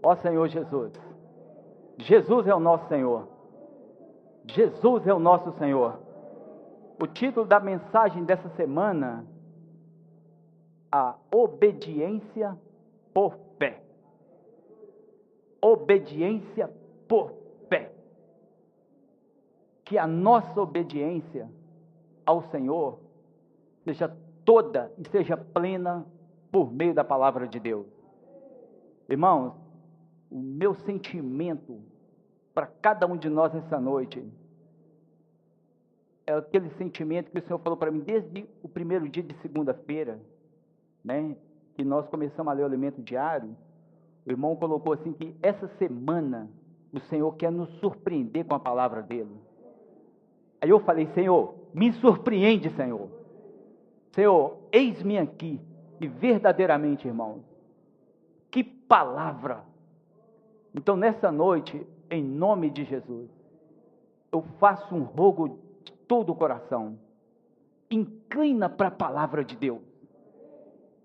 Ó Senhor Jesus. Jesus é o nosso Senhor. Jesus é o nosso Senhor. O título da mensagem dessa semana: a obediência por fé. Obediência por fé. Que a nossa obediência ao Senhor seja toda e seja plena por meio da palavra de Deus. Irmãos, o meu sentimento para cada um de nós nessa noite é aquele sentimento que o Senhor falou para mim desde o primeiro dia de segunda-feira, né, que nós começamos a ler o alimento diário. O irmão colocou assim que essa semana o Senhor quer nos surpreender com a palavra dele. Aí eu falei: Senhor, me surpreende, Senhor. Senhor, eis-me aqui. E verdadeiramente, irmãos, que palavra! Então, nessa noite, em nome de Jesus, eu faço um rogo de todo o coração. Inclina para a palavra de Deus.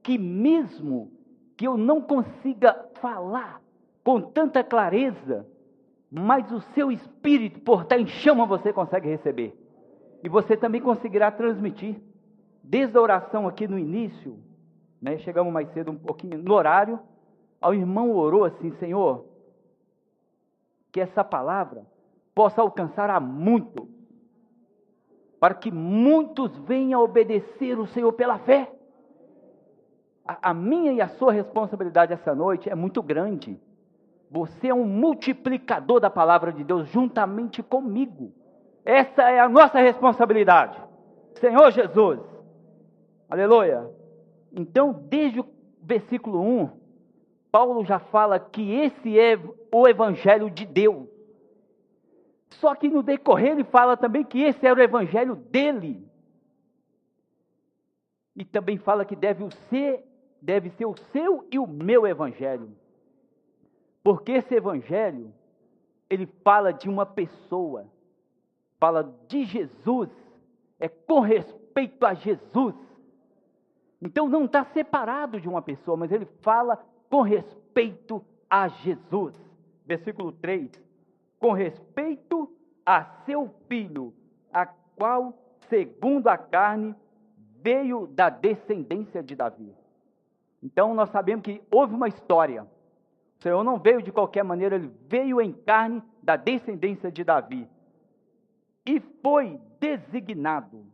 Que mesmo que eu não consiga falar com tanta clareza, mas o seu espírito, por estar em chama, você consegue receber. E você também conseguirá transmitir. Desde a oração aqui no início, né, chegamos mais cedo um pouquinho no horário, o irmão orou assim: Senhor, que essa palavra possa alcançar a muitos, para que muitos venham a obedecer o Senhor pela fé. A minha e a sua responsabilidade essa noite é muito grande. Você é um multiplicador da palavra de Deus juntamente comigo. Essa é a nossa responsabilidade. Senhor Jesus. Aleluia. Então, desde o versículo 1, Paulo já fala que esse é o evangelho de Deus. Só que no decorrer ele fala também que esse era o evangelho dele. E também fala que deve ser o seu e o meu evangelho. Porque esse evangelho, ele fala de uma pessoa, fala de Jesus, é com respeito a Jesus. Então não está separado de uma pessoa, mas ele fala com respeito a Jesus. Versículo 3, com respeito a seu filho, a qual, segundo a carne, veio da descendência de Davi. Então nós sabemos que houve uma história. O Senhor não veio de qualquer maneira, ele veio em carne da descendência de Davi. E foi designado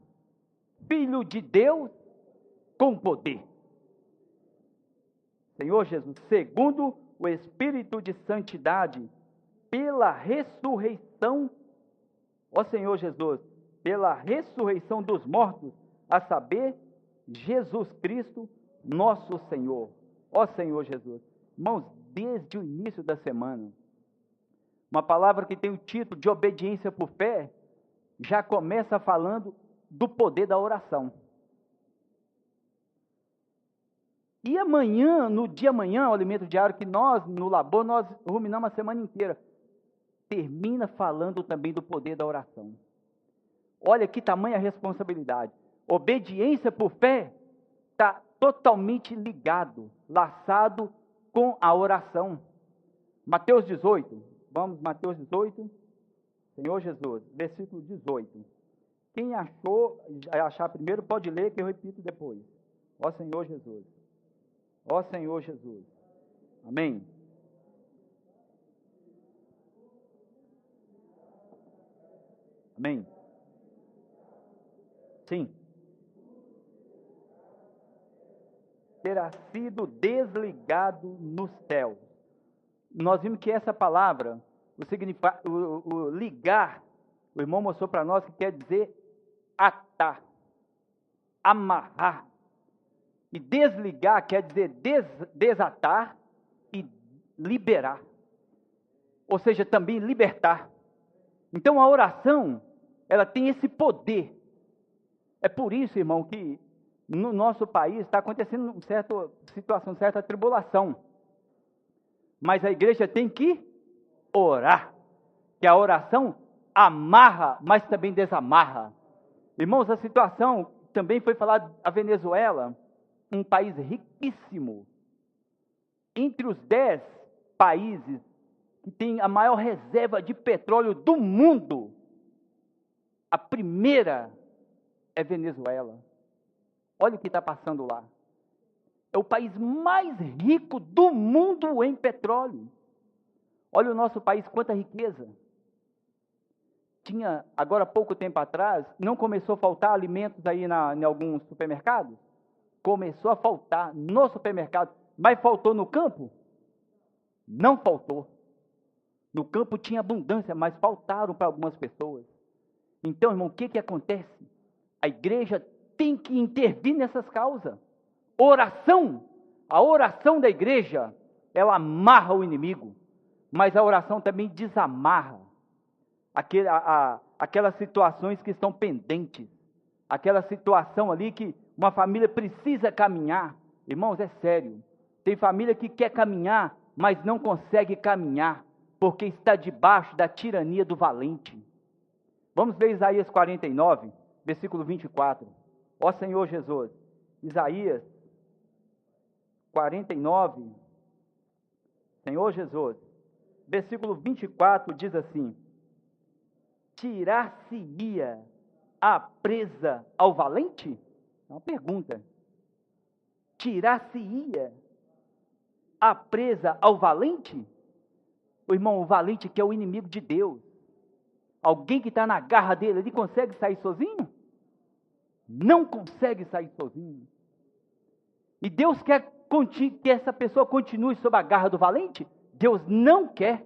Filho de Deus com poder. Senhor Jesus, segundo o Espírito de santidade, pela ressurreição, ó Senhor Jesus, pela ressurreição dos mortos, a saber, Jesus Cristo, nosso Senhor. Ó Senhor Jesus. Irmãos, desde o início da semana, uma palavra que tem o título de obediência por fé, já começa falando do poder da oração. E amanhã, no dia amanhã, o alimento diário que nós, no labor, nós ruminamos a semana inteira, termina falando também do poder da oração. Olha que tamanha responsabilidade. Obediência por fé está totalmente ligado, laçado com a oração. Mateus 18, vamos, Mateus 18, Senhor Jesus, versículo 18. Quem achar primeiro pode ler, que eu repito depois. Ó Senhor Jesus. Ó Senhor Jesus. Amém. Amém. Sim. Terá sido desligado no céu. Nós vimos que essa palavra, o ligar, o irmão mostrou para nós que quer dizer atar, amarrar. E desligar quer dizer desatar e liberar. Ou seja, também libertar. Então a oração, ela tem esse poder. É por isso, irmão, que no nosso país está acontecendo uma certa situação, certa tribulação. Mas a igreja tem que orar. Que a oração amarra, mas também desamarra. Irmãos, a situação também foi falada, a Venezuela, um país riquíssimo. Entre os 10 países que têm a maior reserva de petróleo do mundo. A primeira é Venezuela. Olha o que está passando lá. É o país mais rico do mundo em petróleo. Olha o nosso país, quanta riqueza. Tinha, agora há pouco tempo atrás, não começou a faltar alimentos aí em alguns supermercados? Começou a faltar no supermercado, mas faltou no campo? Não faltou. No campo tinha abundância, mas faltaram para algumas pessoas. Então, irmão, o que acontece? A igreja tem que intervir nessas causas. Oração, a oração da igreja, ela amarra o inimigo, mas a oração também desamarra aquelas situações que estão pendentes, aquela situação ali que uma família precisa caminhar. Irmãos, é sério, tem família que quer caminhar, mas não consegue caminhar, porque está debaixo da tirania do valente. Vamos ver Isaías 49, versículo 24. Ó Senhor Jesus, Isaías 49, Senhor Jesus, versículo 24 diz assim: tirar-se-ia a presa ao valente? É uma pergunta. Tirar-se-ia a presa ao valente? O irmão, o valente que é o inimigo de Deus. Alguém que está na garra dele, ele consegue sair sozinho? Não consegue sair sozinho. E Deus quer que essa pessoa continue sob a garra do valente? Deus não quer.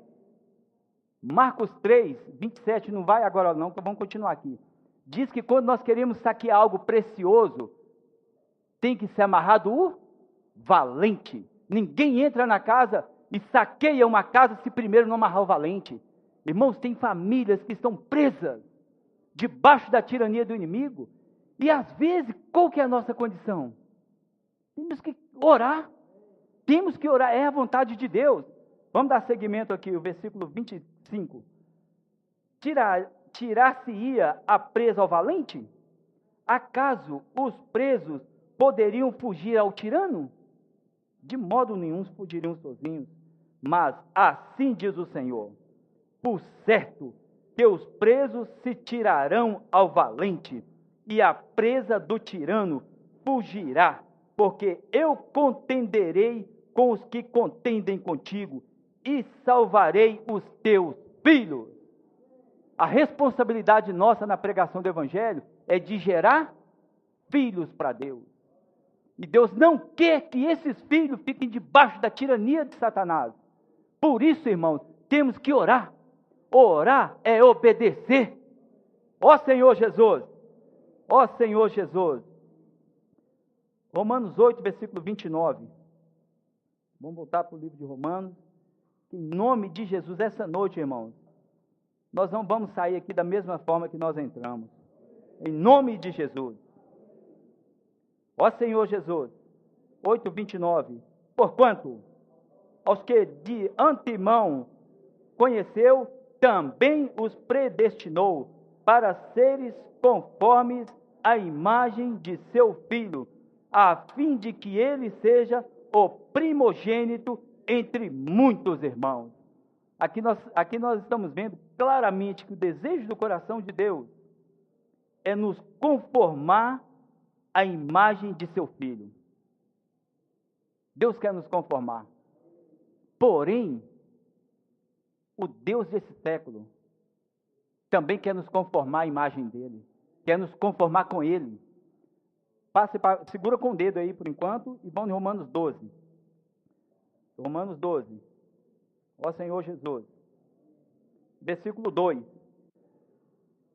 Marcos 3, 27, não vai agora não, então vamos continuar aqui. Diz que quando nós queremos saquear algo precioso, tem que ser amarrado o valente. Ninguém entra na casa e saqueia uma casa se primeiro não amarrar o valente. Irmãos, tem famílias que estão presas debaixo da tirania do inimigo. E às vezes, qual que é a nossa condição? Temos que orar. Temos que orar, é a vontade de Deus. Vamos dar seguimento aqui, o versículo 25. Tirar-se-ia a presa ao valente? Acaso os presos poderiam fugir ao tirano? De modo nenhum fugiriam sozinhos. Mas assim diz o Senhor: por certo, teus presos se tirarão ao valente, e a presa do tirano fugirá, porque eu contenderei com os que contendem contigo, e salvarei os teus filhos. A responsabilidade nossa na pregação do Evangelho é de gerar filhos para Deus. E Deus não quer que esses filhos fiquem debaixo da tirania de Satanás. Por isso, irmãos, temos que orar. Orar é obedecer. Ó Senhor Jesus, ó Senhor Jesus. Romanos 8, versículo 29. Vamos voltar para o livro de Romanos. Em nome de Jesus, essa noite, irmãos, nós não vamos sair aqui da mesma forma que nós entramos. Em nome de Jesus. Ó Senhor Jesus, 8, 29. Porquanto, aos que de antemão conheceu, também os predestinou para seres conformes à imagem de seu Filho, a fim de que ele seja o primogênito entre muitos irmãos. Aqui nós estamos vendo claramente que o desejo do coração de Deus é nos conformar à imagem de seu Filho. Deus quer nos conformar. Porém, o Deus desse século também quer nos conformar à imagem dele, quer nos conformar com ele. Segura com o dedo aí por enquanto e vamos em Romanos 12. Romanos 12. Ó Senhor Jesus. Versículo 2.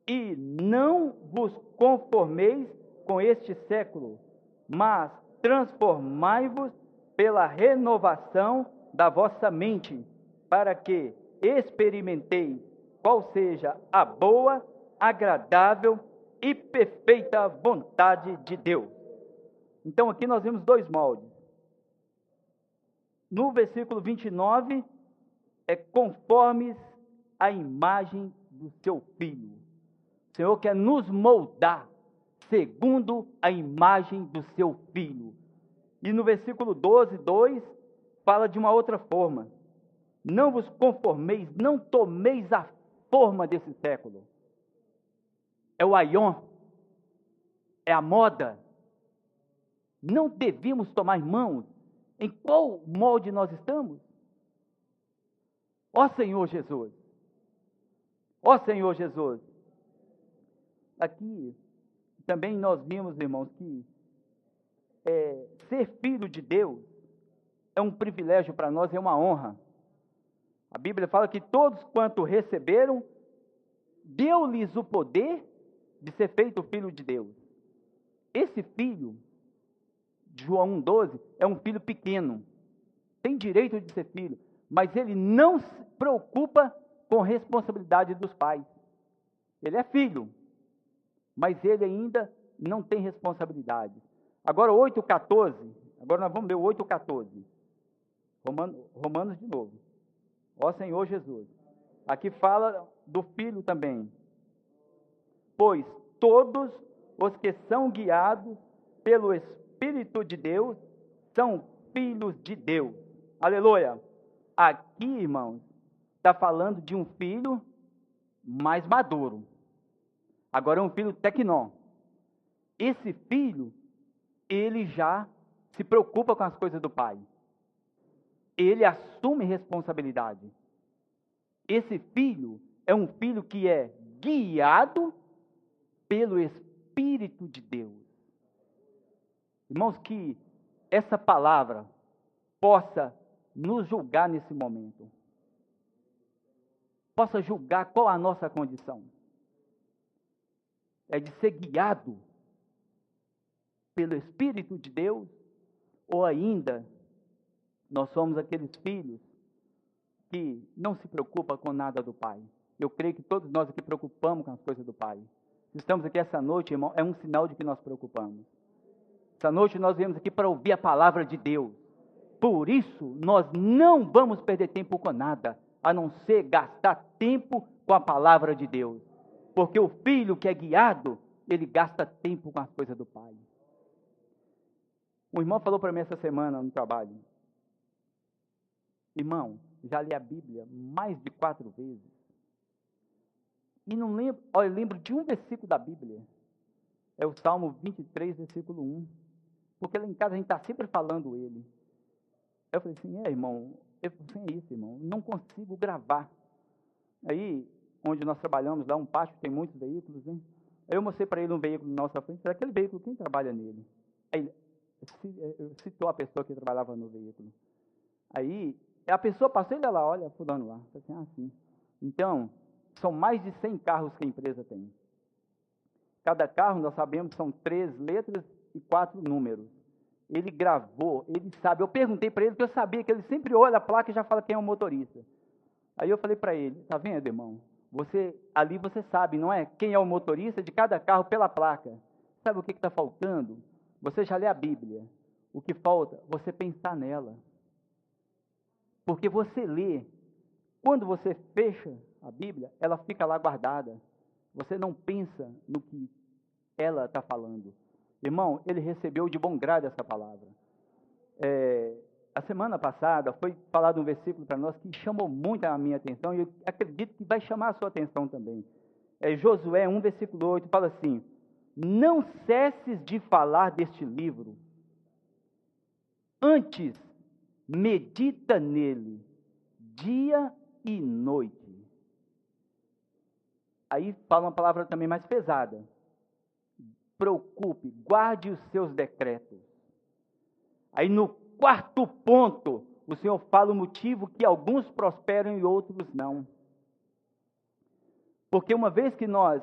E não vos conformeis com este século, mas transformai-vos pela renovação da vossa mente, para que experimenteis qual seja a boa, agradável e perfeita vontade de Deus. Então aqui nós vemos dois moldes. No versículo 29, é conformes à imagem do seu Filho. O Senhor quer nos moldar segundo a imagem do seu Filho. E no versículo 12, 2, fala de uma outra forma. Não vos conformeis, não tomeis a forma desse século. É o aion, é a moda. Não devemos tomar, irmãos, em qual molde nós estamos? Ó Senhor Jesus, ó Senhor Jesus. Aqui também nós vimos, irmãos, que ser filho de Deus é um privilégio para nós, é uma honra. A Bíblia fala que todos quanto receberam, deu-lhes o poder de ser feito filho de Deus. Esse filho, João 1,12, é um filho pequeno, tem direito de ser filho, mas ele não se preocupa com a responsabilidade dos pais. Ele é filho, mas ele ainda não tem responsabilidade. Agora 8,14, agora nós vamos ler o 8,14. Romanos de novo. Ó Senhor Jesus. Aqui fala do filho também. Pois todos os que são guiados pelo Espírito de Deus são filhos de Deus. Aleluia. Aqui, irmãos, está falando de um filho mais maduro. Agora é um filho tecnó. Esse filho, ele já se preocupa com as coisas do pai. Ele assume responsabilidade. Esse filho é um filho que é guiado pelo Espírito de Deus. Irmãos, que essa palavra possa nos julgar nesse momento. Possa julgar qual a nossa condição. É de ser guiado pelo Espírito de Deus, ou ainda nós somos aqueles filhos que não se preocupam com nada do Pai. Eu creio que todos nós aqui preocupamos com as coisas do Pai. Se estamos aqui essa noite, irmão, é um sinal de que nós preocupamos. Essa noite nós viemos aqui para ouvir a palavra de Deus. Por isso, nós não vamos perder tempo com nada, a não ser gastar tempo com a palavra de Deus. Porque o filho que é guiado, ele gasta tempo com as coisas do Pai. Um irmão falou para mim essa semana no trabalho: irmão, já li a Bíblia mais de 4 vezes. E não lembro, eu lembro de um versículo da Bíblia. É o Salmo 23, versículo 1. Porque lá em casa a gente está sempre falando ele. Eu falei assim, irmão, é isso, irmão, não consigo gravar. Aí, onde nós trabalhamos, lá um pátio, tem muitos veículos, né? Aí eu mostrei para ele um veículo na nossa frente, aquele veículo, quem trabalha nele? Aí ele citou a pessoa que trabalhava no veículo. Aí, a pessoa passou, ele lá, olha, fulano lá. Eu falei assim, Então, são mais de 100 carros que a empresa tem. Cada carro, nós sabemos, são 3 letras e 4 números. Ele gravou, ele sabe. Eu perguntei para ele, porque eu sabia que ele sempre olha a placa e já fala quem é o motorista. Aí eu falei para ele, tá vendo, irmão? Ali você sabe, não é? Quem é o motorista de cada carro pela placa. Sabe o que está faltando? Você já lê a Bíblia. O que falta? Você pensar nela. Porque você lê. Quando você fecha a Bíblia, ela fica lá guardada. Você não pensa no que ela está falando. Irmão, ele recebeu de bom grado essa palavra. A semana passada foi falado um versículo para nós que chamou muito a minha atenção e eu acredito que vai chamar a sua atenção também. Josué 1, versículo 8, fala assim: não cesses de falar deste livro, antes medita nele, dia e noite. Aí fala uma palavra também mais pesada. Preocupe, guarde os seus decretos. Aí no 4º ponto, o Senhor fala o motivo que alguns prosperam e outros não. Porque uma vez que nós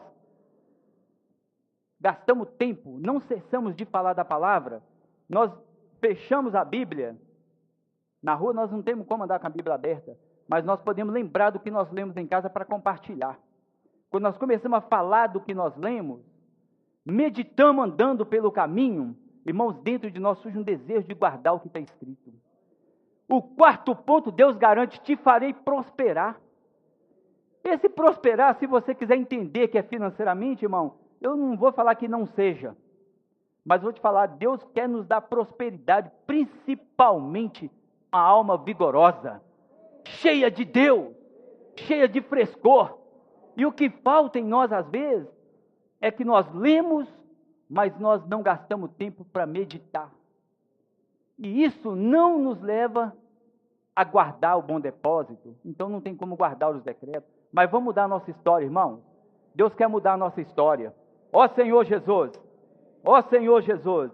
gastamos tempo, não cessamos de falar da palavra, nós fechamos a Bíblia. Na rua nós não temos como andar com a Bíblia aberta, mas nós podemos lembrar do que nós lemos em casa para compartilhar. Quando nós começamos a falar do que nós lemos, meditamos andando pelo caminho, irmãos, dentro de nós surge um desejo de guardar o que está escrito. O 4º ponto, Deus garante, te farei prosperar. Esse prosperar, se você quiser entender que é financeiramente, irmão, eu não vou falar que não seja, mas vou te falar, Deus quer nos dar prosperidade, principalmente a alma vigorosa. cheia de Deus, cheia de frescor. E o que falta em nós às vezes é que nós lemos, mas nós não gastamos tempo para meditar. E isso não nos leva a guardar o bom depósito. Então não tem como guardar os decretos. Mas vamos mudar a nossa história, irmão. Deus quer mudar a nossa história. Ó Senhor Jesus. Ó Senhor Jesus.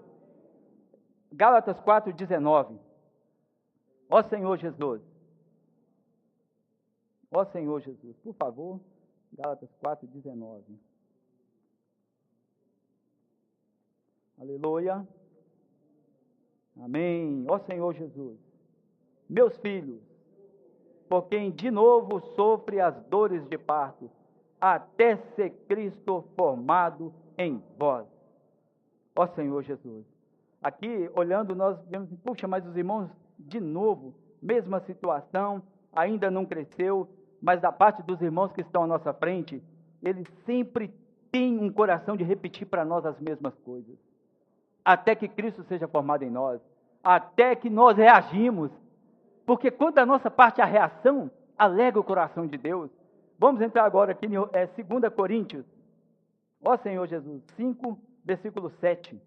Gálatas 4:19. Ó Senhor Jesus. Ó Senhor Jesus. Por favor, Gálatas 4:19. Aleluia. Amém. Ó Senhor Jesus. Meus filhos, por quem de novo sofre as dores de parto, até ser Cristo formado em vós. Ó Senhor Jesus. Aqui, olhando, nós vemos, puxa, mas os irmãos, de novo, mesma situação, ainda não cresceu, mas da parte dos irmãos que estão à nossa frente, eles sempre têm um coração de repetir para nós as mesmas coisas. Até que Cristo seja formado em nós, até que nós reagimos, porque quando da nossa parte a reação, alegra o coração de Deus. Vamos entrar agora aqui em 2 Coríntios, ó Senhor Jesus, 5, versículo 7.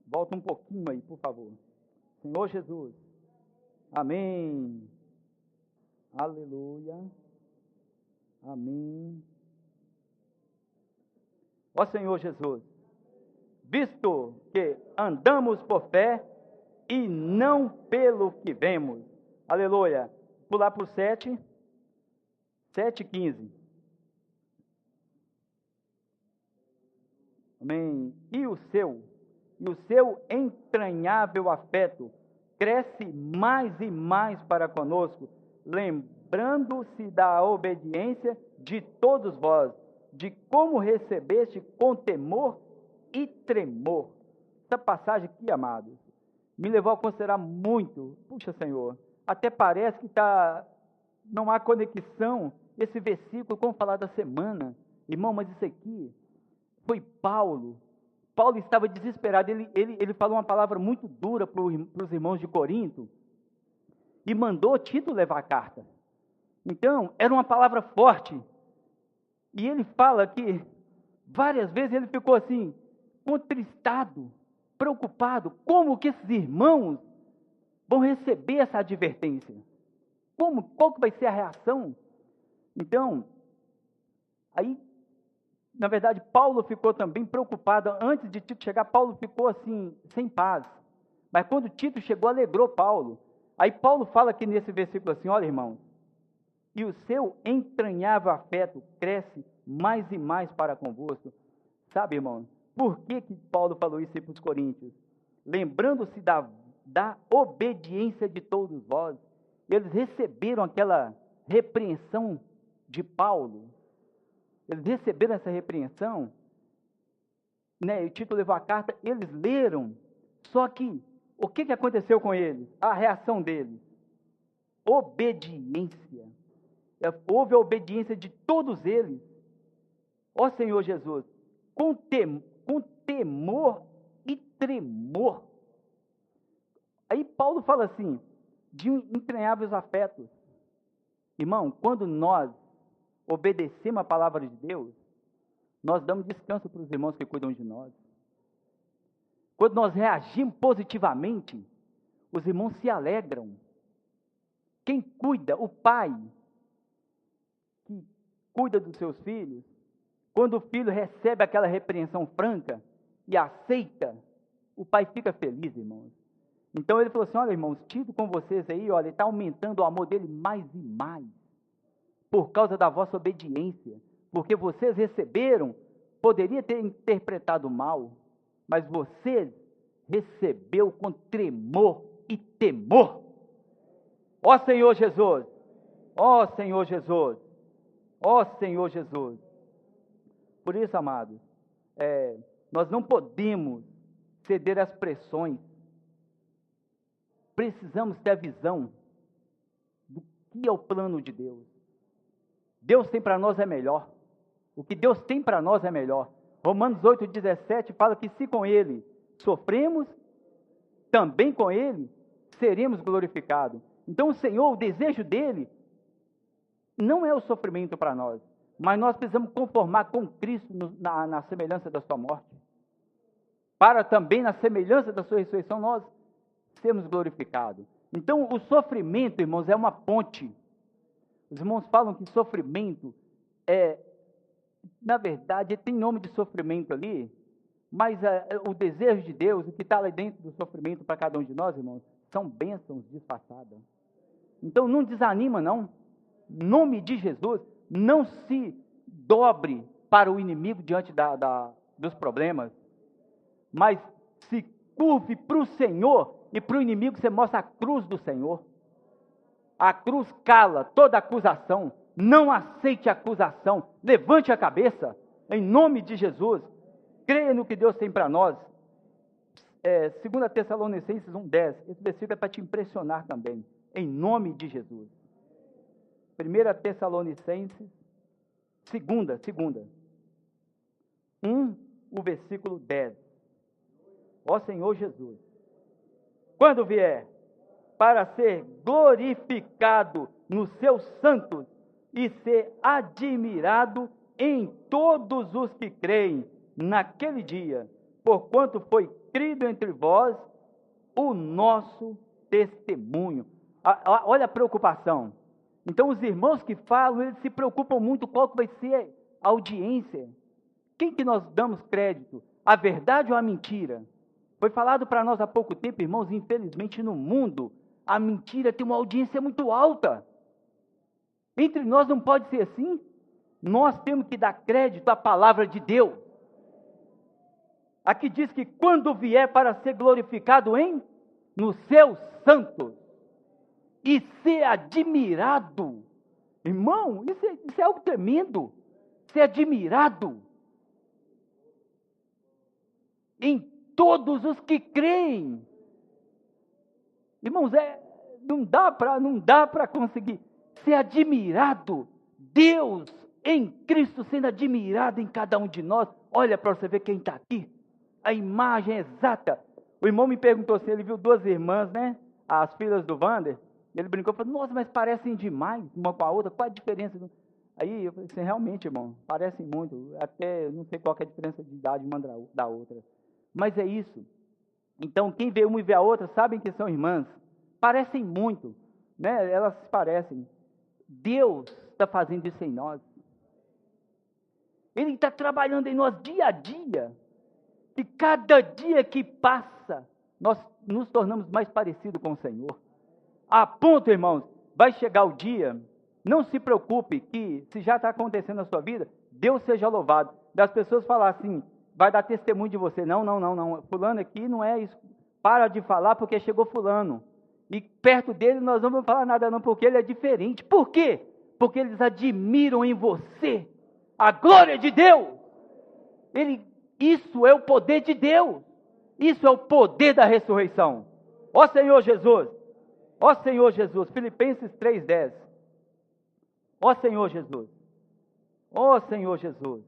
Volta um pouquinho aí, por favor. Senhor Jesus, amém, aleluia, amém. Ó Senhor Jesus, visto que andamos por fé e não pelo que vemos. Aleluia. Pular para o 7:15. Amém. E o seu entranhável afeto cresce mais e mais para conosco, lembrando-se da obediência de todos vós, de como recebeste com temor e tremor. Essa passagem aqui, amados, me levou a considerar muito. Puxa, Senhor, até parece que não há conexão esse versículo com falar da semana. Irmão, mas isso aqui foi Paulo. Paulo estava desesperado. Ele falou uma palavra muito dura para os irmãos de Corinto e mandou Tito levar a carta. Então, era uma palavra forte. E ele fala que várias vezes ele ficou assim, contristado, preocupado, como que esses irmãos vão receber essa advertência? Qual que vai ser a reação? Então, aí, na verdade, Paulo ficou também preocupado. Antes de Tito chegar, Paulo ficou assim, sem paz. Mas quando Tito chegou, alegrou Paulo. Aí Paulo fala aqui nesse versículo assim, olha, irmãos, e o seu entranhável afeto cresce mais e mais para convosco. Sabe, irmão, por que Paulo falou isso aí para os coríntios? Lembrando-se da obediência de todos vós. Eles receberam aquela repreensão de Paulo. Eles receberam essa repreensão, né? O Tito levou a carta, eles leram. Só que, o que aconteceu com eles? A reação deles. Obediência. Houve a obediência de todos eles. Ó Senhor Jesus, com temor e tremor. Aí Paulo fala assim, de entranháveis afetos. Irmão, quando nós obedecemos a palavra de Deus, nós damos descanso para os irmãos que cuidam de nós. Quando nós reagimos positivamente, os irmãos se alegram. Quem cuida, o pai, que cuida dos seus filhos, quando o filho recebe aquela repreensão franca e aceita, o pai fica feliz, irmãos. Então ele falou assim, olha, irmãos, Tito com vocês aí, olha, está aumentando o amor dele mais e mais, por causa da vossa obediência, porque vocês receberam, poderia ter interpretado mal, mas vocês recebeu com tremor e temor. Ó Senhor Jesus, ó Senhor Jesus, ó Senhor Jesus. Por isso, amados, nós não podemos ceder às pressões. Precisamos ter a visão do que é o plano de Deus. Deus tem para nós é melhor. O que Deus tem para nós é melhor. Romanos 8,17 fala que se com Ele sofremos, também com Ele seremos glorificados. Então o Senhor, o desejo dele, não é o sofrimento para nós, mas nós precisamos conformar com Cristo na semelhança da sua morte, para também na semelhança da sua ressurreição nós sermos glorificados. Então o sofrimento, irmãos, é uma ponte. Os irmãos falam que sofrimento na verdade, tem nome de sofrimento ali, mas o desejo de Deus, o que está lá dentro do sofrimento para cada um de nós, irmãos, são bênçãos disfarçadas. Então não desanima, não. Em nome de Jesus, não se dobre para o inimigo diante dos problemas, mas se curve para o Senhor, e para o inimigo você mostra a cruz do Senhor. A cruz cala toda acusação. Não aceite acusação. Levante a cabeça, em nome de Jesus. Creia no que Deus tem para nós. 2 Tessalonicenses 1,10. Esse versículo é para te impressionar também, em nome de Jesus. 1 Tessalonicenses, segunda. 1, o versículo 10. Ó Senhor Jesus, quando vier, para ser glorificado nos seus santos e ser admirado em todos os que creem naquele dia, porquanto foi crido entre vós o nosso testemunho. Olha a preocupação. Então os irmãos que falam, eles se preocupam muito qual que vai ser a audiência. Quem que nós damos crédito? A verdade ou a mentira? Foi falado para nós há pouco tempo, irmãos, infelizmente no mundo, a mentira tem uma audiência muito alta. Entre nós não pode ser assim. Nós temos que dar crédito à palavra de Deus. Aqui diz que quando vier para ser glorificado nos seus santos e ser admirado. Irmão, isso é algo tremendo. Ser admirado em todos os que creem. Irmãos, não dá para conseguir ser admirado. Deus em Cristo sendo admirado em cada um de nós. Olha para você ver quem está aqui. A imagem exata. O irmão me perguntou se ele viu duas irmãs, né? As filhas do Wander. Ele brincou e falou, nossa, mas parecem demais uma com a outra. Qual a diferença? Aí eu falei assim, realmente, irmão, parecem muito. Até não sei qual que é a diferença de idade uma da outra. Mas é isso. Então, quem vê uma e vê a outra, sabem que são irmãs. Parecem muito, né? Elas se parecem. Deus está fazendo isso em nós. Ele está trabalhando em nós dia a dia. E cada dia que passa, nós nos tornamos mais parecidos com o Senhor. A ponto, irmãos, vai chegar o dia, não se preocupe que, se já está acontecendo na sua vida, Deus seja louvado. Das pessoas falar assim, vai dar testemunho de você. Não. Fulano aqui não é isso. Para de falar porque chegou fulano. E perto dele nós não vamos falar nada não, porque ele é diferente. Por quê? Porque eles admiram em você a glória de Deus. Isso é o poder de Deus. Isso é o poder da ressurreição. Ó Senhor Jesus. Ó Senhor Jesus. Filipenses 3,10. Ó Senhor Jesus. Ó Senhor Jesus.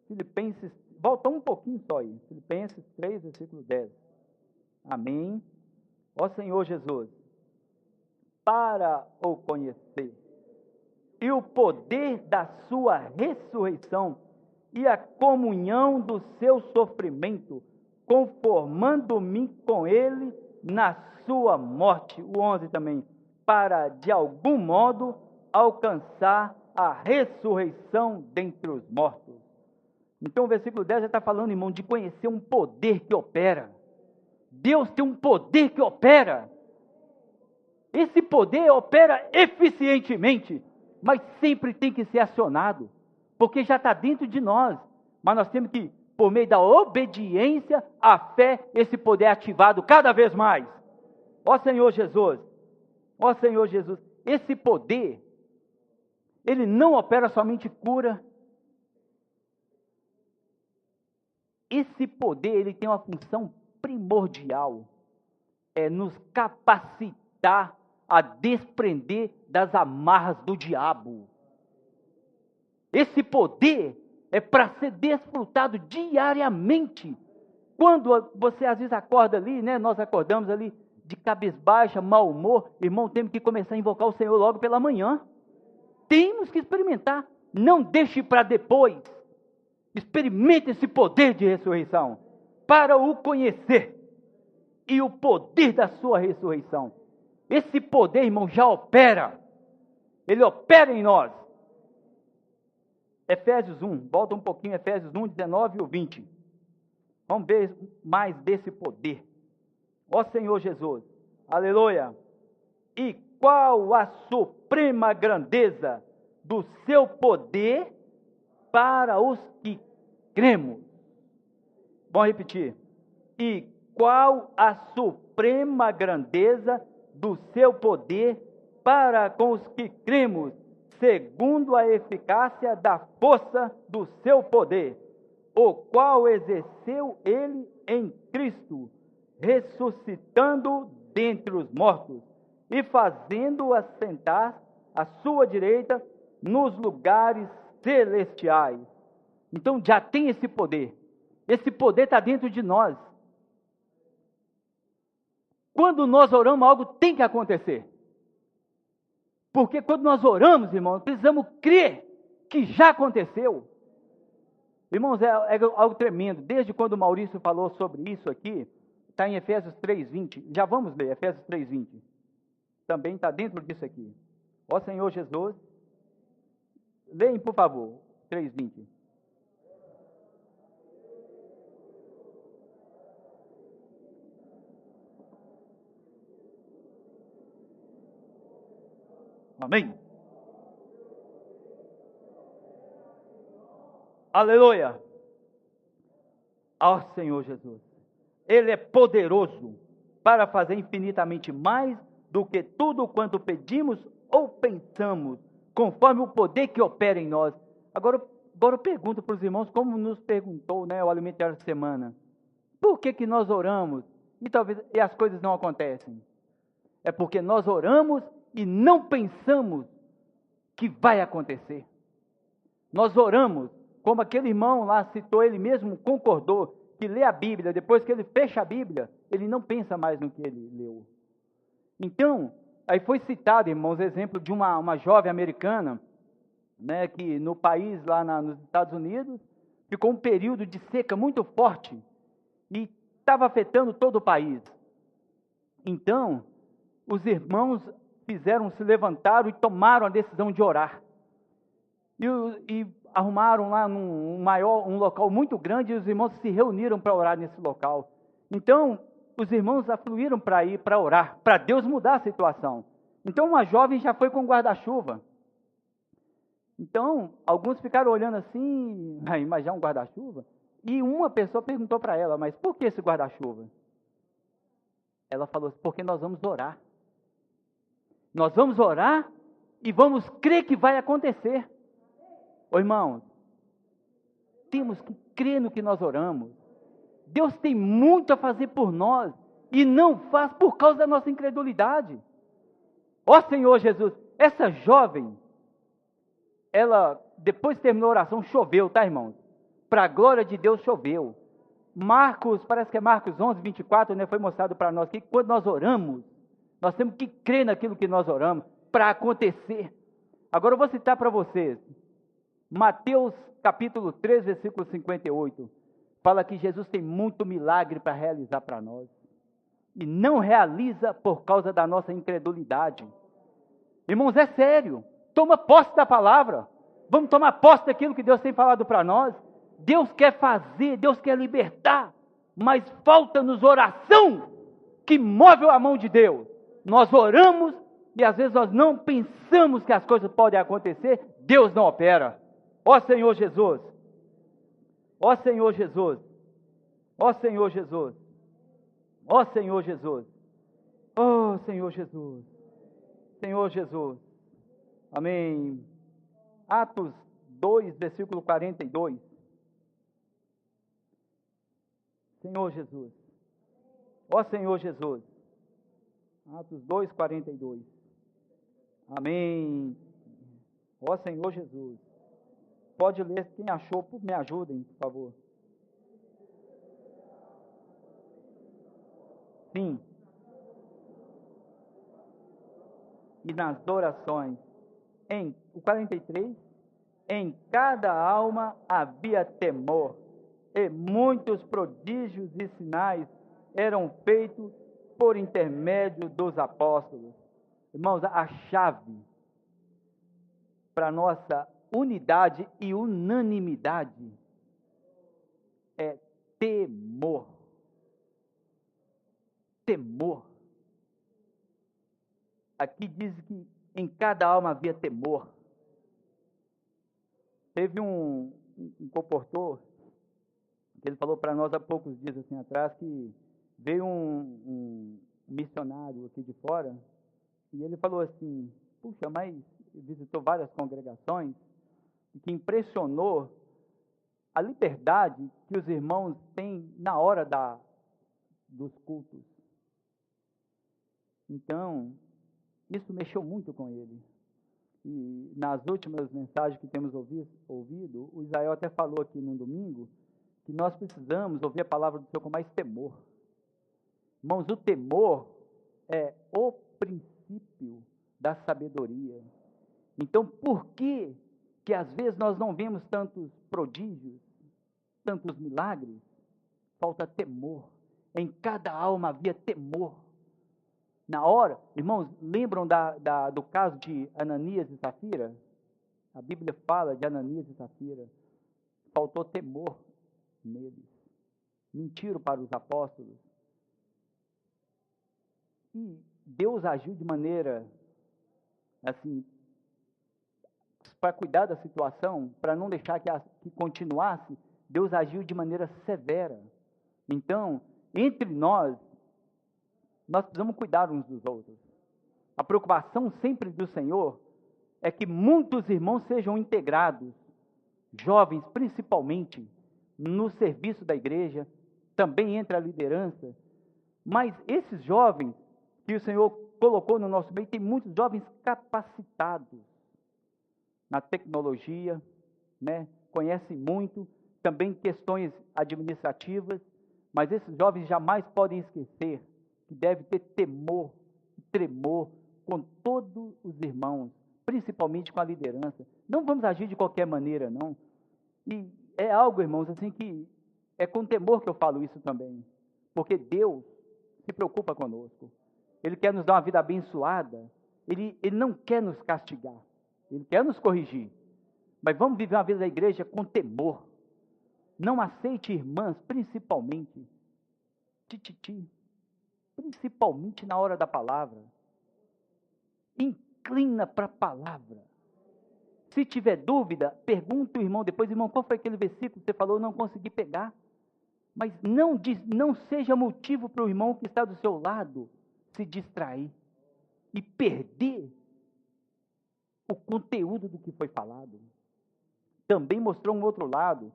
Filipenses, volta um pouquinho só aí. Filipenses 3, versículo 10. Amém. Ó Senhor Jesus. Para o conhecer. E o poder da sua ressurreição e a comunhão do seu sofrimento, conformando-me com ele na sua morte. O 11 também. Para, de algum modo, alcançar a ressurreição dentre os mortos. Então o versículo 10 já está falando, irmão, de conhecer um poder que opera. Deus tem um poder que opera. Esse poder opera eficientemente, mas sempre tem que ser acionado, porque já está dentro de nós. Mas nós temos que, por meio da obediência, a fé, esse poder é ativado cada vez mais. Ó Senhor Jesus, ó Senhor Jesus, esse poder, ele não opera somente cura. Esse poder, ele tem uma função primordial, é nos capacitar a desprender das amarras do diabo. Esse poder é para ser desfrutado diariamente. Quando você às vezes acorda ali, né? Nós acordamos ali de cabeça baixa, mau humor, irmão, temos que começar a invocar o Senhor logo pela manhã. Temos que experimentar. Não deixe para depois. Experimente esse poder de ressurreição para o conhecer e o poder da sua ressurreição. Esse poder, irmão, já opera. Ele opera em nós. Efésios 1, volta um pouquinho, Efésios 1, 19 e 20. Vamos ver mais desse poder. Ó Senhor Jesus, aleluia. E qual a suprema grandeza do seu poder para os que cremos. Vamos repetir. E qual a suprema grandeza do seu poder para com os que cremos, segundo a eficácia da força do seu poder, o qual exerceu ele em Cristo, ressuscitando dentre os mortos e fazendo assentar à sua direita nos lugares celestiais. Então já tem esse poder. Esse poder está dentro de nós. Quando nós oramos, algo tem que acontecer. Porque quando nós oramos, irmãos, precisamos crer que já aconteceu. Irmãos, é algo tremendo. Desde quando o Maurício falou sobre isso aqui, está em Efésios 3:20. Já vamos ler, Efésios 3:20. Também está dentro disso aqui. Ó Senhor Jesus, leem, por favor, 3:20. Amém. Aleluia. Ó Senhor Jesus. Ele é poderoso para fazer infinitamente mais do que tudo quanto pedimos ou pensamos, conforme o poder que opera em nós. Agora eu pergunto para os irmãos, como nos perguntou, né, o Alimentar essa semana. Por que nós oramos e as coisas não acontecem? É porque nós oramos e não pensamos que vai acontecer. Nós oramos, como aquele irmão lá citou, ele mesmo concordou, que lê a Bíblia, depois que ele fecha a Bíblia, ele não pensa mais no que ele leu. Então, aí foi citado, irmãos, exemplo de uma jovem americana, né, que no país, lá nos Estados Unidos, ficou um período de seca muito forte e estava afetando todo o país. Então, os irmãos se levantaram e tomaram a decisão de orar. E arrumaram lá um local muito grande, e os irmãos se reuniram para orar nesse local. Então, os irmãos afluíram para ir para orar, para Deus mudar a situação. Então, uma jovem já foi com guarda-chuva. Então, alguns ficaram olhando assim, mas já um guarda-chuva? E uma pessoa perguntou para ela, mas por que esse guarda-chuva? Ela falou, porque nós vamos orar. Nós vamos orar e vamos crer que vai acontecer. Ô irmãos, temos que crer no que nós oramos. Deus tem muito a fazer por nós e não faz por causa da nossa incredulidade. Ó Senhor Jesus, essa jovem, ela, depois que terminou a oração, choveu, tá, irmãos? Para a glória de Deus, choveu. Parece que é Marcos 11, 24, né, foi mostrado para nós que quando nós oramos, nós temos que crer naquilo que nós oramos para acontecer. Agora eu vou citar para vocês. Mateus capítulo 3, versículo 58. Fala que Jesus tem muito milagre para realizar para nós. E não realiza por causa da nossa incredulidade. Irmãos, é sério. Toma posse da palavra. Vamos tomar posse daquilo que Deus tem falado para nós. Deus quer fazer, Deus quer libertar. Mas falta-nos oração que move a mão de Deus. Nós oramos e às vezes nós não pensamos que as coisas podem acontecer. Deus não opera. Ó Senhor Jesus. Ó Senhor Jesus. Ó Senhor Jesus. Ó Senhor Jesus. Ó Senhor Jesus. Senhor Jesus. Amém. Atos 2, versículo 42. Senhor Jesus. Ó Senhor Jesus. Atos 2, 42. Amém. Ó Senhor Jesus. Pode ler, quem achou, me ajudem, por favor. Sim. e nas orações. O 43, em cada alma havia temor, e muitos prodígios e sinais eram feitos por intermédio dos apóstolos. Irmãos, a chave para nossa unidade e unanimidade é temor. Temor. Aqui diz que em cada alma havia temor. Teve um comportor, que ele falou para nós há poucos dias assim atrás, que veio um missionário aqui de fora, e ele falou assim, puxa, mas visitou várias congregações, e que impressionou a liberdade que os irmãos têm na hora dos cultos. Então, isso mexeu muito com ele. E nas últimas mensagens que temos ouvido, o Israel até falou aqui no domingo, que nós precisamos ouvir a palavra do Senhor com mais temor. Irmãos, o temor é o princípio da sabedoria. Então, por que às vezes nós não vemos tantos prodígios, tantos milagres? Falta temor. Em cada alma havia temor. Na hora, irmãos, lembram do caso de Ananias e Safira? A Bíblia fala de Ananias e Safira. Faltou temor neles. Mentiram para os apóstolos. E Deus agiu de maneira, assim, para cuidar da situação, para não deixar que continuasse, Deus agiu de maneira severa. Então, entre nós precisamos cuidar uns dos outros. A preocupação sempre do Senhor é que muitos irmãos sejam integrados, jovens principalmente, no serviço da igreja, também entre a liderança. Mas esses jovens que o Senhor colocou no nosso meio, tem muitos jovens capacitados na tecnologia, né? Conhecem muito, também questões administrativas, mas esses jovens jamais podem esquecer que deve ter temor e tremor com todos os irmãos, principalmente com a liderança. Não vamos agir de qualquer maneira, não. E é algo, irmãos, assim que é com temor que eu falo isso também, porque Deus se preocupa conosco. Ele quer nos dar uma vida abençoada, Ele não quer nos castigar, Ele quer nos corrigir. Mas vamos viver uma vida da igreja com temor. Não aceite irmãs, principalmente, principalmente na hora da palavra. Inclina para a palavra. Se tiver dúvida, pergunta o irmão depois, irmão, qual foi aquele versículo que você falou? Eu não consegui pegar. Mas não seja motivo para o irmão que está do seu lado se distrair e perder o conteúdo do que foi falado. Também mostrou um outro lado,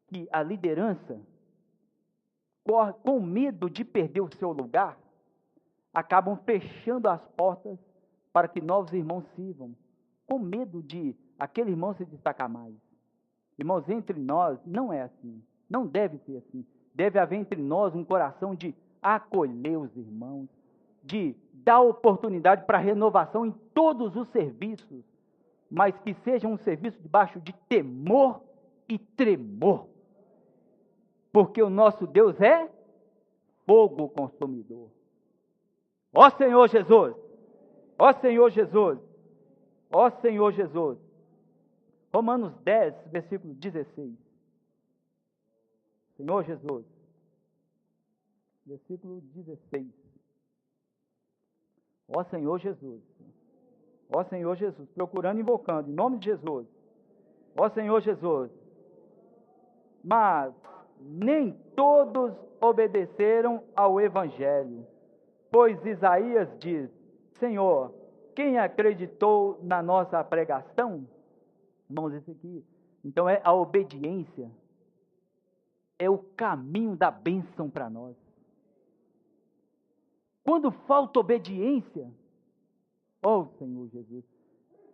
que a liderança, com medo de perder o seu lugar, acabam fechando as portas para que novos irmãos sirvam, com medo de aquele irmão se destacar mais. Irmãos, entre nós não é assim, não deve ser assim. Deve haver entre nós um coração de acolher os irmãos, de dar oportunidade para renovação em todos os serviços, mas que seja um serviço debaixo de temor e tremor. Porque o nosso Deus é fogo consumidor. Ó Senhor Jesus! Ó Senhor Jesus! Ó Senhor Jesus! Romanos 10, versículo 16. Senhor Jesus. Versículo 16. Ó Senhor Jesus. Ó Senhor Jesus. Procurando e invocando, em nome de Jesus. Ó Senhor Jesus. Mas nem todos obedeceram ao Evangelho, pois Isaías diz: Senhor, quem acreditou na nossa pregação? Irmãos, isso aqui, então é a obediência, é o caminho da bênção para nós. Quando falta obediência, ó Senhor Jesus,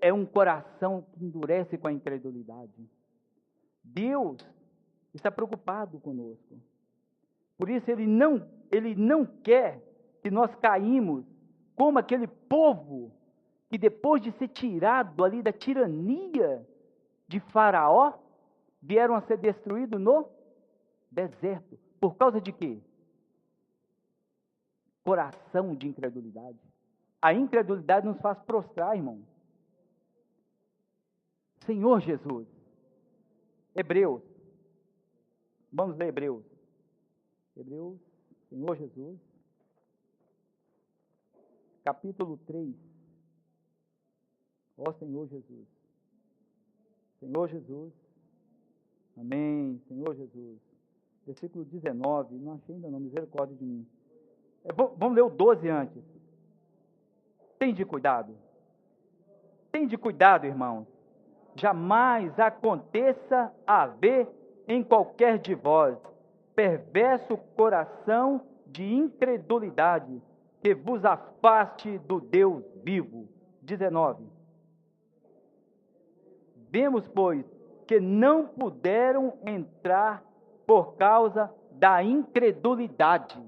é um coração que endurece com a incredulidade. Deus está preocupado conosco. Por isso Ele não quer que nós caímos como aquele povo que depois de ser tirado ali da tirania de Faraó, vieram a ser destruídos no deserto. Por causa de quê? Coração de incredulidade. A incredulidade nos faz prostrar, irmão. Senhor Jesus. Hebreus. Vamos ler Hebreus. Hebreus, Senhor Jesus. Capítulo 3. Ó Senhor Jesus. Senhor Jesus. Amém. Senhor Jesus. Versículo 19. Não achei ainda não. Misericórdia de mim. Vamos ler o 12 antes. Tende cuidado. Tende cuidado, irmãos. Jamais aconteça haver em qualquer de vós perverso coração de incredulidade que vos afaste do Deus vivo. 19. Vemos, pois, que não puderam entrar por causa da incredulidade.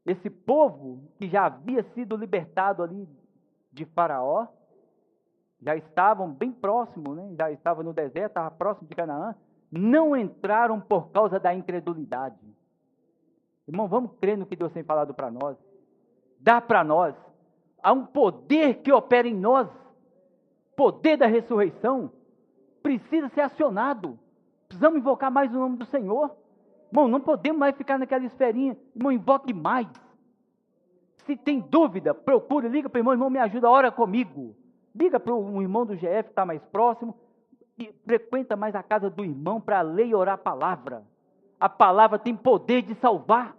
Esse povo que já havia sido libertado ali de Faraó, já estavam bem próximos, né? Já estavam no deserto, estavam próximo de Canaã, não entraram por causa da incredulidade. Irmão, vamos crer no que Deus tem falado para nós. Dá para nós. Há um poder que opera em nós. Poder da ressurreição. Precisa ser acionado. Precisamos invocar mais o nome do Senhor. Irmão, não podemos mais ficar naquela esferinha. Irmão, invoque mais. Se tem dúvida, procure, liga para o irmão. Irmão, me ajuda, ora comigo. Liga para um irmão do GF que está mais próximo. E frequenta mais a casa do irmão para ler e orar a palavra. A palavra tem poder de salvar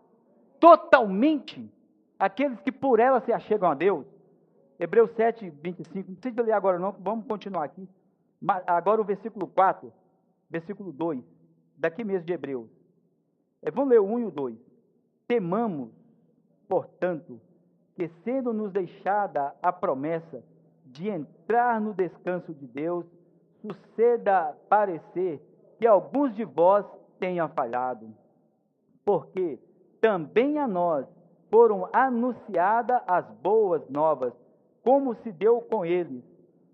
totalmente aqueles que por ela se achegam a Deus. Hebreus 7, 25. Não precisa ler agora não, vamos continuar aqui. Agora o versículo 4, versículo 2, daqui mesmo de Hebreus. Vamos ler o 1 e o 2. Temamos, portanto, que sendo nos deixada a promessa de entrar no descanso de Deus, suceda parecer que alguns de vós tenham falhado, porque também a nós foram anunciadas as boas novas, como se deu com eles,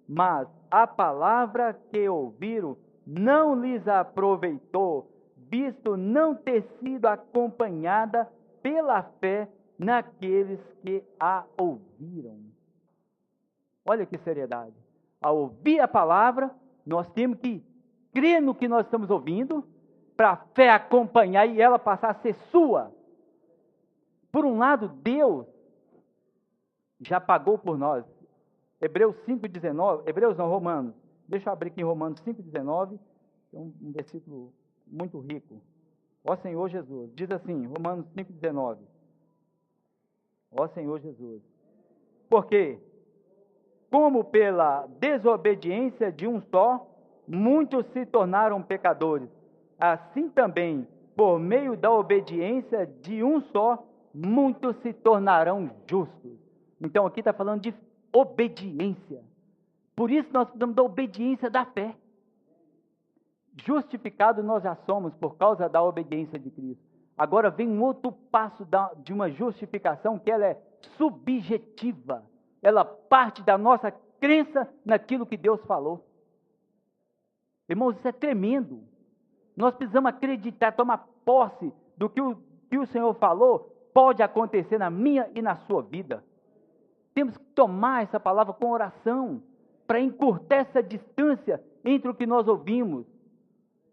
mas a palavra que ouviram não lhes aproveitou, visto não ter sido acompanhada pela fé naqueles que a ouviram. Olha que seriedade. Ao ouvir a palavra, nós temos que crer no que nós estamos ouvindo, para a fé acompanhar e ela passar a ser sua. Por um lado, Deus já pagou por nós. Hebreus 5,19, Hebreus não, Romanos. Deixa eu abrir aqui em Romanos 5,19, é um versículo muito rico. Ó Senhor Jesus, diz assim, Romanos 5,19. Ó Senhor Jesus. Porque, como pela desobediência de um só, muitos se tornaram pecadores, assim também, por meio da obediência de um só, muitos se tornarão justos. Então aqui está falando de obediência. Por isso nós precisamos da obediência da fé. Justificados nós já somos por causa da obediência de Cristo. Agora vem um outro passo de uma justificação que ela é subjetiva. Ela parte da nossa crença naquilo que Deus falou. Irmãos, isso é tremendo. Nós precisamos acreditar, tomar posse do que o Senhor falou, pode acontecer na minha e na sua vida. Temos que tomar essa palavra com oração, para encurtar essa distância entre o que nós ouvimos,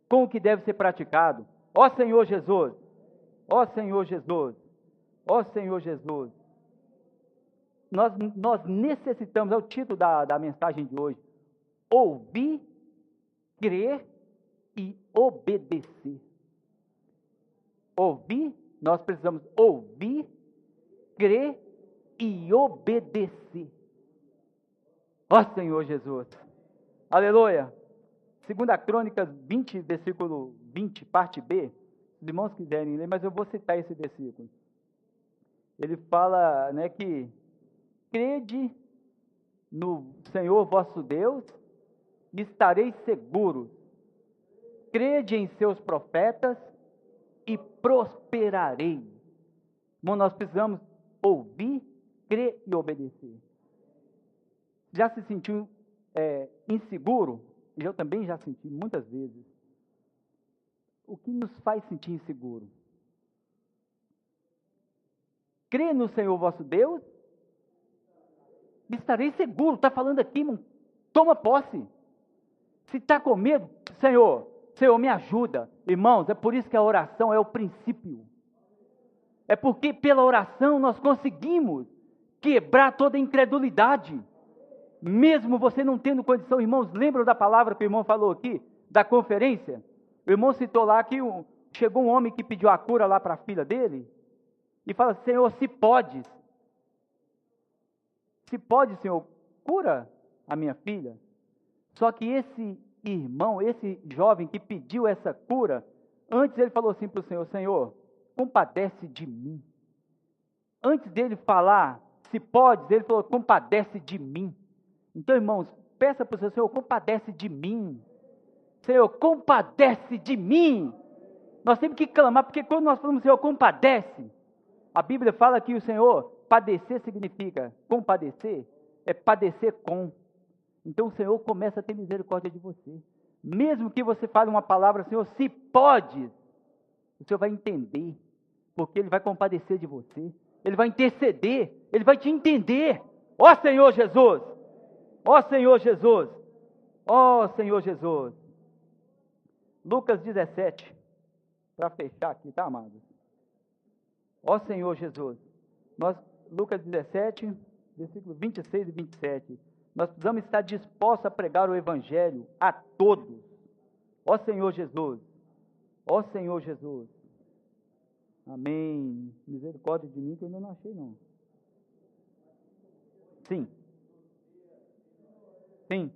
com o que deve ser praticado. Ó Senhor Jesus, ó Senhor Jesus, ó Senhor Jesus. Nós necessitamos, é o título da mensagem de hoje, ouvir, crer e obedecer. Ouvir, nós precisamos ouvir, crer e obedecer. Ó Senhor Jesus. Aleluia. 2 Crônicas 20, versículo 20, parte B. Os irmãos quiserem ler, mas eu vou citar esse versículo. Ele fala, né, que crede no Senhor vosso Deus e estareis seguros. Crede em seus profetas e prosperarei. Bom, nós precisamos ouvir, crer e obedecer. já se sentiu inseguro? Eu também já senti muitas vezes. O que nos faz sentir inseguro? Crê no Senhor vosso Deus, estarei seguro. Está falando aqui, irmão. Toma posse. Se está com medo, Senhor, me ajuda. Irmãos, é por isso que a oração é o princípio. É porque pela oração nós conseguimos quebrar toda a incredulidade. Mesmo você não tendo condição, irmãos, lembram da palavra que o irmão falou aqui, da conferência? O irmão citou lá que chegou um homem que pediu a cura lá para a filha dele, e fala, Senhor, se pode, Senhor, cura a minha filha. Só que esse irmão, esse jovem que pediu essa cura, antes ele falou assim para o Senhor, Senhor, compadece de mim. Antes dele falar, se pode, ele falou, compadece de mim. Então, irmãos, peça para o Senhor, compadece de mim. Senhor, compadece de mim. Nós temos que clamar, porque quando nós falamos, Senhor, compadece, a Bíblia fala que o Senhor, padecer significa compadecer, é padecer com. Então o Senhor começa a ter misericórdia de você. Mesmo que você fale uma palavra, Senhor, se pode, o Senhor vai entender, porque Ele vai compadecer de você, Ele vai interceder, Ele vai te entender. Ó Senhor Jesus! Ó Senhor Jesus! Ó Senhor Jesus! Lucas 17, para fechar aqui, tá, amados? Ó Senhor Jesus! Lucas 17, versículo 26 e 27. Nós precisamos estar dispostos a pregar o Evangelho a todos. Ó Senhor Jesus! Ó Senhor Jesus! Amém. Misericórdia de mim que eu ainda não achei, não. Sim. Sim.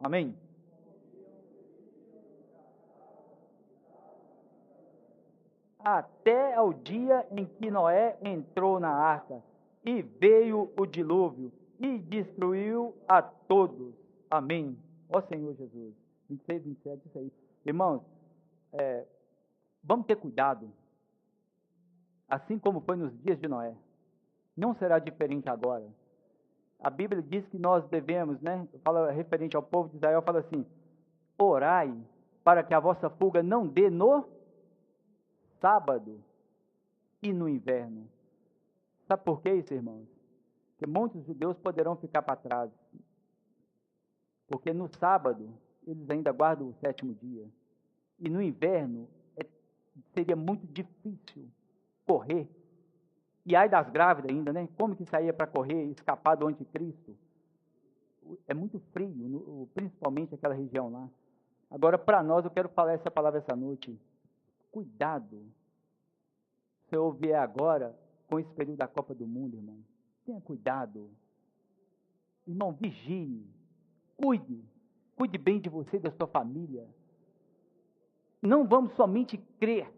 Amém. Até ao dia em que Noé entrou na arca, e veio o dilúvio, e destruiu a todos. Amém. Ó Senhor Jesus. 26, 27, isso aí. Irmãos, vamos ter cuidado. Assim como foi nos dias de Noé. Não será diferente agora. A Bíblia diz que nós devemos, fala referente ao povo de Israel, fala assim, orai para que a vossa fuga não dê no sábado e no inverno. Sabe por que isso, irmãos? Porque muitos judeus poderão ficar para trás. Porque no sábado, eles ainda guardam o 7º dia. E no inverno, seria muito difícil correr. E ai das grávidas ainda, Como que saía para correr e escapar do anticristo? É muito frio, principalmente aquela região lá. Agora, para nós, eu quero falar essa palavra essa noite. Cuidado. Se o Senhor vier agora com esse período da Copa do Mundo, irmão, tenha cuidado. Irmão, vigie. Cuide bem de você e da sua família. Não vamos somente crer,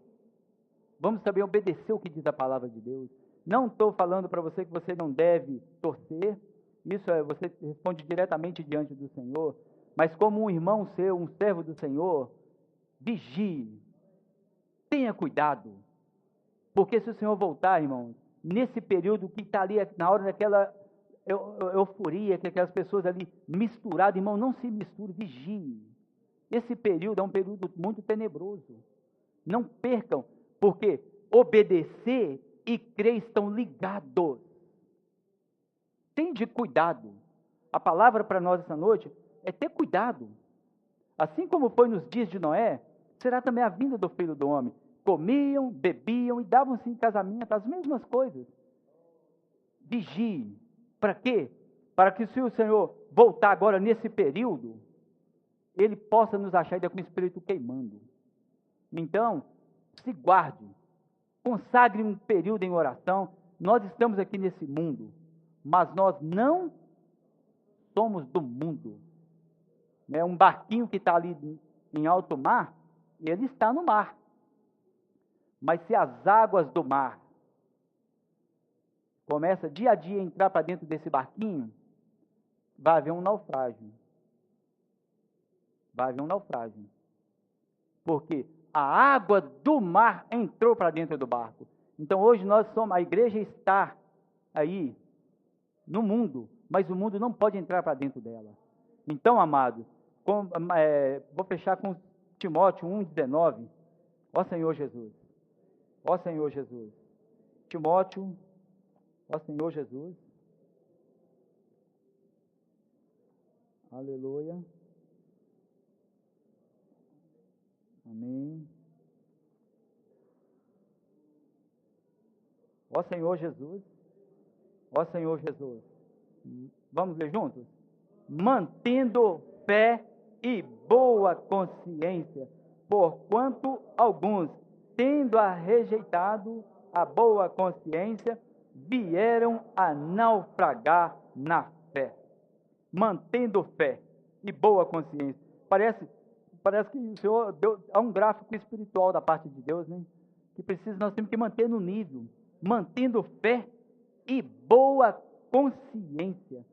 vamos também obedecer o que diz a palavra de Deus. Não estou falando para você que você não deve torcer, isso você responde diretamente diante do Senhor, mas como um irmão seu, um servo do Senhor, vigie, tenha cuidado, porque se o Senhor voltar, irmãos, nesse período que está ali, na hora daquela euforia, que aquelas pessoas ali misturadas, irmão, não se misture, vigie. Esse período é um período muito tenebroso. Não percam, porque obedecer e crer estão ligados. Tende cuidado. A palavra para nós essa noite é ter cuidado. Assim como foi nos dias de Noé, será também a vinda do Filho do Homem. Comiam, bebiam e davam-se em casamento, as mesmas coisas. Vigie. Para quê? Para que se o Senhor voltar agora nesse período, Ele possa nos achar ainda com o espírito queimando. Então, se guarde. Consagre um período em oração. Nós estamos aqui nesse mundo, mas nós não somos do mundo. Um barquinho que está ali em alto mar, ele está no mar. Mas se as águas do mar começam dia a dia a entrar para dentro desse barquinho, vai haver um naufrágio. Vai haver um naufrágio. Porque a água do mar entrou para dentro do barco. Então hoje nós somos, a igreja está aí no mundo, mas o mundo não pode entrar para dentro dela. Então, amado, vou fechar com Timóteo 1,19. Ó Senhor Jesus, ó Senhor Jesus. Timóteo, ó Senhor Jesus. Aleluia. Amém. Ó Senhor Jesus. Ó Senhor Jesus. Vamos ler juntos? Mantendo fé e boa consciência, porquanto alguns, tendo rejeitado a boa consciência, vieram a naufragar na fé. Mantendo fé e boa consciência. Parece que o Senhor há um gráfico espiritual da parte de Deus, né? Que nós temos que manter no nível, mantendo fé e boa consciência,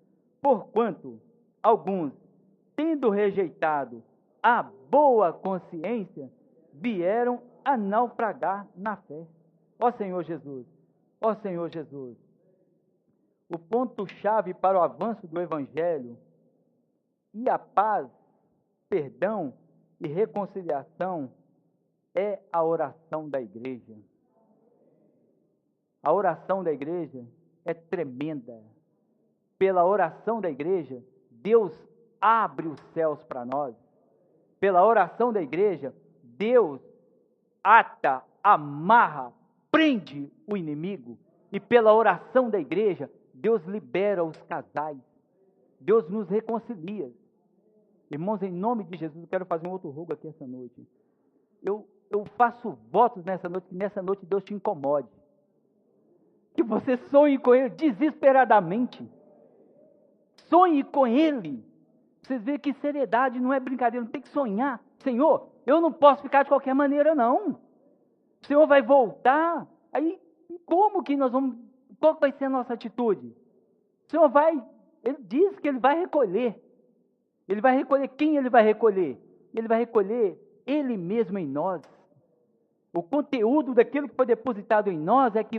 porquanto alguns, tendo rejeitado a boa consciência, vieram a naufragar na fé. Ó Senhor Jesus, ó Senhor Jesus. O ponto-chave para o avanço do Evangelho e a paz, perdão e reconciliação é a oração da igreja. A oração da igreja é tremenda. Pela oração da igreja, Deus abre os céus para nós. Pela oração da igreja, Deus ata, amarra, prende o inimigo. E pela oração da igreja, Deus libera os casais. Deus nos reconcilia. Irmãos, em nome de Jesus, eu quero fazer um outro rogo aqui essa noite. Eu faço votos nessa noite, que nessa noite Deus te incomode. Que você sonhe com Ele desesperadamente. Sonhe com Ele. Vocês veem que seriedade não é brincadeira, não tem que sonhar. Senhor, eu não posso ficar de qualquer maneira, não. O Senhor vai voltar. Aí, como que nós vamos... Qual vai ser a nossa atitude? O Senhor Ele diz que Ele vai recolher. Ele vai recolher quem Ele vai recolher? Ele vai recolher Ele mesmo em nós. O conteúdo daquilo que foi depositado em nós é que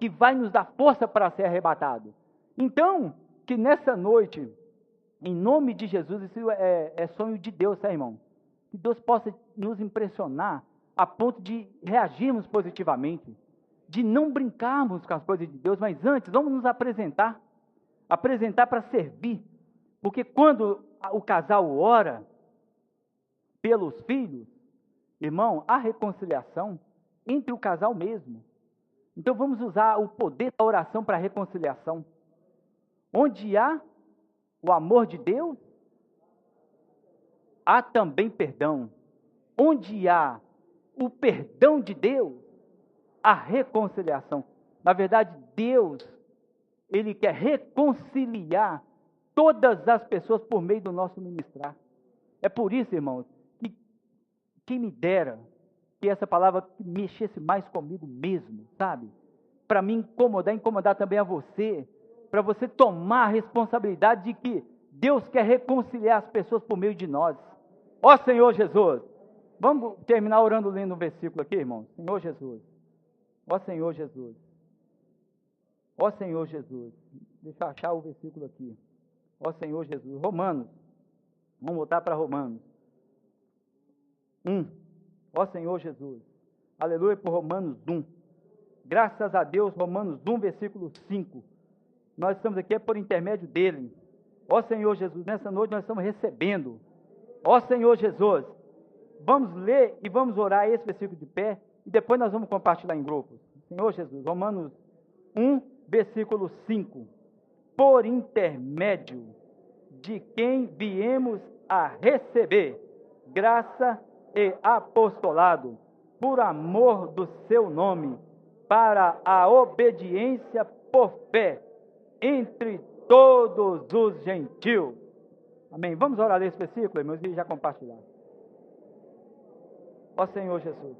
vai nos dar força para ser arrebatado. Então, que nessa noite, em nome de Jesus, isso é sonho de Deus, tá, irmão? Que Deus possa nos impressionar a ponto de reagirmos positivamente, de não brincarmos com as coisas de Deus, mas antes, vamos nos apresentar para servir, porque quando o casal ora pelos filhos, irmão, há reconciliação entre o casal mesmo. Então vamos usar o poder da oração para a reconciliação. Onde há o amor de Deus, há também perdão. Onde há o perdão de Deus, há reconciliação. Na verdade, Deus, Ele quer reconciliar todas as pessoas por meio do nosso ministrar. É por isso, irmãos, que quem me dera que essa palavra mexesse mais comigo mesmo, sabe? Para me incomodar também a você, para você tomar a responsabilidade de que Deus quer reconciliar as pessoas por meio de nós. Ó Senhor Jesus, vamos terminar orando lendo um versículo aqui, irmãos. Senhor Jesus, ó Senhor Jesus, ó Senhor Jesus, deixa eu achar o versículo aqui. Ó Senhor Jesus, Romanos, vamos voltar para Romanos 1, ó Senhor Jesus, aleluia por Romanos 1, graças a Deus, Romanos 1, versículo 5, nós estamos aqui por intermédio dele. Ó Senhor Jesus, nessa noite nós estamos recebendo, ó Senhor Jesus, vamos ler e vamos orar esse versículo de pé, e depois nós vamos compartilhar em grupos. Senhor Jesus, Romanos 1, versículo 5, por intermédio de quem viemos a receber graça e apostolado, por amor do seu nome, para a obediência por fé entre todos os gentios. Amém. Vamos orar nesse versículo, irmãos, e já compartilhar. Ó Senhor Jesus.